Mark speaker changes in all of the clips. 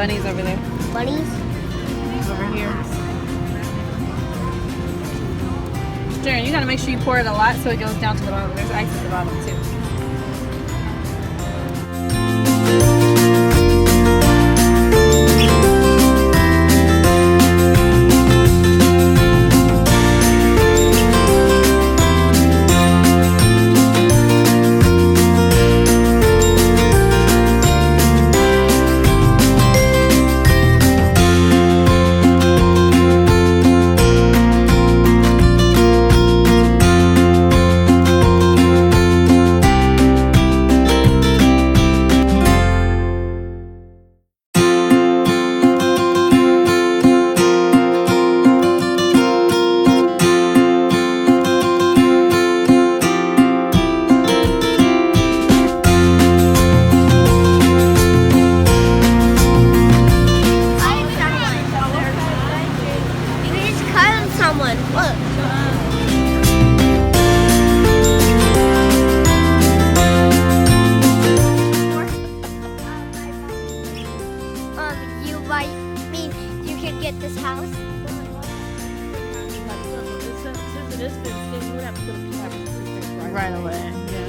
Speaker 1: bunnies over there.
Speaker 2: Bunnies?
Speaker 1: Over here. Darren, you gotta make sure you pour it a lot so it goes down to the bottom. There's ice at the bottom too. Right away, yeah.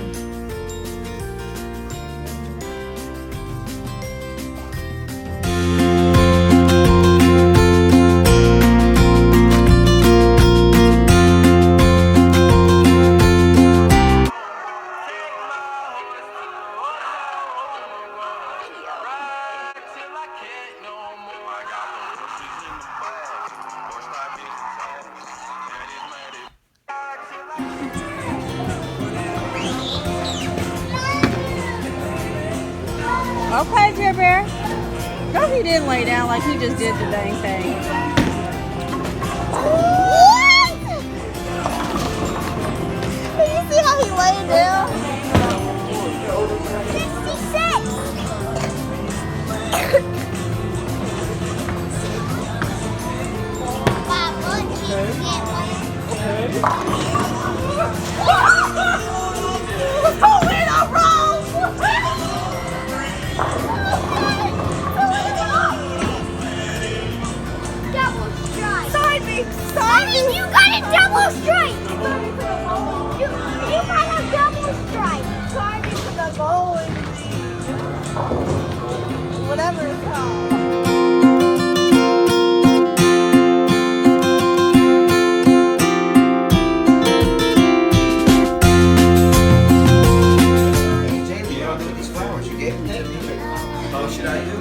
Speaker 1: Okay, Jer Bear. No, he didn't lay down like he just did the dang thing.
Speaker 2: What? Did you see how he laid down? 66. Simon, you got a double strike! You got a double strike! Target to the goal and whatever it's called.
Speaker 3: Jamie, you all do with these flowers? You gave them to me. Oh, should I do?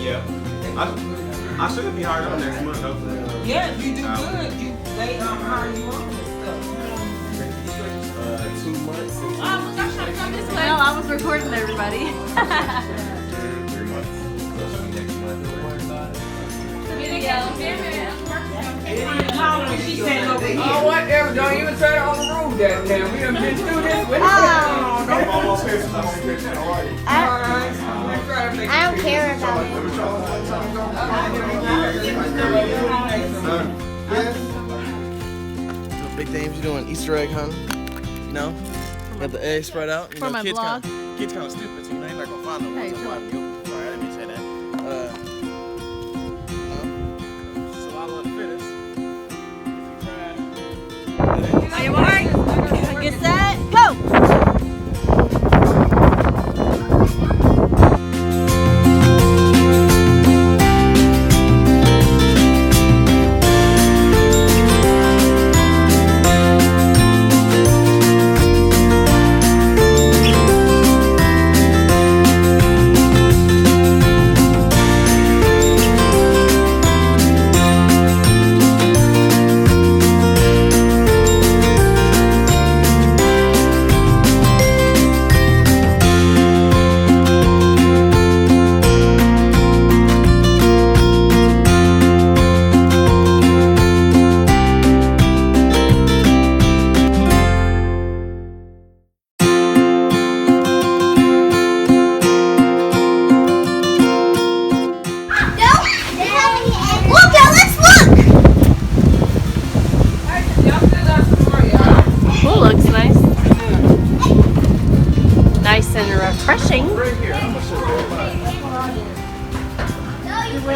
Speaker 4: Yeah. I should be hired on next month, hopefully.
Speaker 5: Yeah, if you do good, you they hire you on and stuff.
Speaker 4: 2 months.
Speaker 1: No, I was recording everybody.
Speaker 4: 3 months. Next month.
Speaker 5: She said, oh, whatever, don't even try to overrule that now. We done been through this with
Speaker 2: Oh.
Speaker 4: I'm almost here. How are you?
Speaker 2: I don't care about it.
Speaker 3: Big things you doing? Easter egg hunting? No? Got the eggs spread out? You
Speaker 1: For my blog.
Speaker 3: Kids kind of stupid, so you know you're not going to find them.
Speaker 1: Hey,
Speaker 3: Sorry, I didn't mean to say that. Survival of the fittest. If you try.
Speaker 1: Are you alright? Get set, go!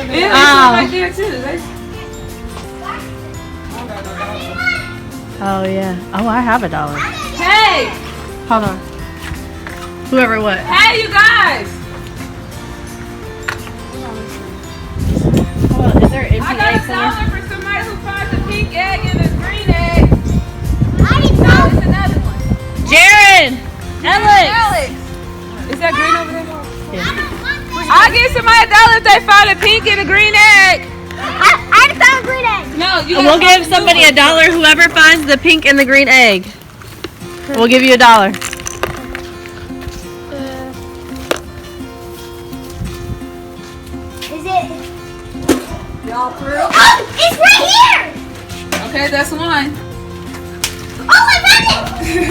Speaker 5: It's
Speaker 1: Oh.
Speaker 5: right there too.
Speaker 1: Oh yeah. Oh, I have $1.
Speaker 5: Hey!
Speaker 1: Hold on. Whoever what?
Speaker 5: Hey, you guys!
Speaker 1: Hold on. Is there an empty
Speaker 5: I got
Speaker 1: egg somewhere?
Speaker 5: $1 for somebody who finds a pink egg and a green egg.
Speaker 2: I didn't
Speaker 5: No,
Speaker 2: know.
Speaker 5: it's another one.
Speaker 1: Jared! Alex!
Speaker 5: Alex! Is that green over there?
Speaker 1: Yeah.
Speaker 5: I'll give somebody $1 if they find a pink and a green egg.
Speaker 2: I found green egg.
Speaker 5: No, you
Speaker 1: We'll give somebody $1 whoever finds the pink and the green egg. We'll give you $1.
Speaker 2: Is it?
Speaker 5: Y'all through?
Speaker 2: Oh, it's right here.
Speaker 5: Okay, that's one.
Speaker 2: Oh, I found it.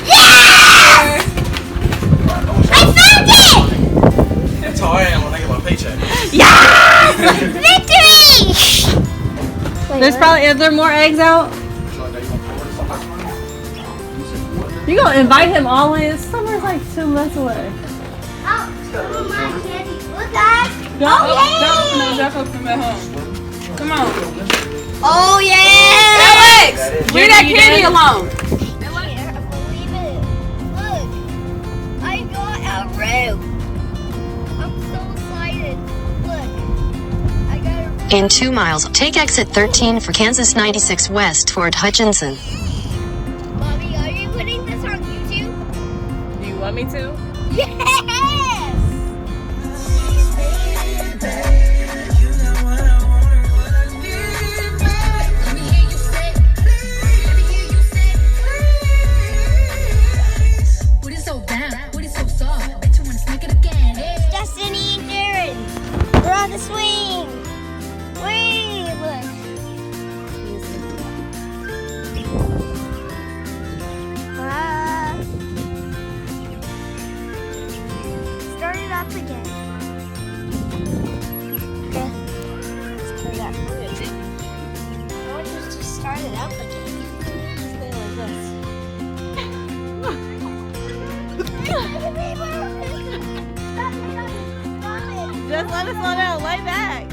Speaker 2: Yes! I found it.
Speaker 3: That's how I am when I get my paycheck.
Speaker 2: Victory!
Speaker 1: There's probably, is there more eggs out? You gonna invite him always? Summer's like 2 months away.
Speaker 2: Oh, my candy. Look, guys.
Speaker 5: No, drop off from at home. Come on.
Speaker 2: Oh, yeah.
Speaker 5: Alex! Leave that
Speaker 1: you
Speaker 5: candy
Speaker 1: done?
Speaker 5: alone.
Speaker 2: I can't believe it. Look, I got a root. I'm so excited. Look, I got a
Speaker 6: In 2 miles, take exit 13 for Kansas 96 West toward Hutchinson.
Speaker 2: Mommy, are you putting this on YouTube?
Speaker 1: Do you want me to?
Speaker 2: Yes! It's Destiny and Darren. We're on the swing. Wait, look. Start it up again. Okay. Let's turn it up. I want you to start it up again. Let's go like this.
Speaker 1: Just let us know. Lay back.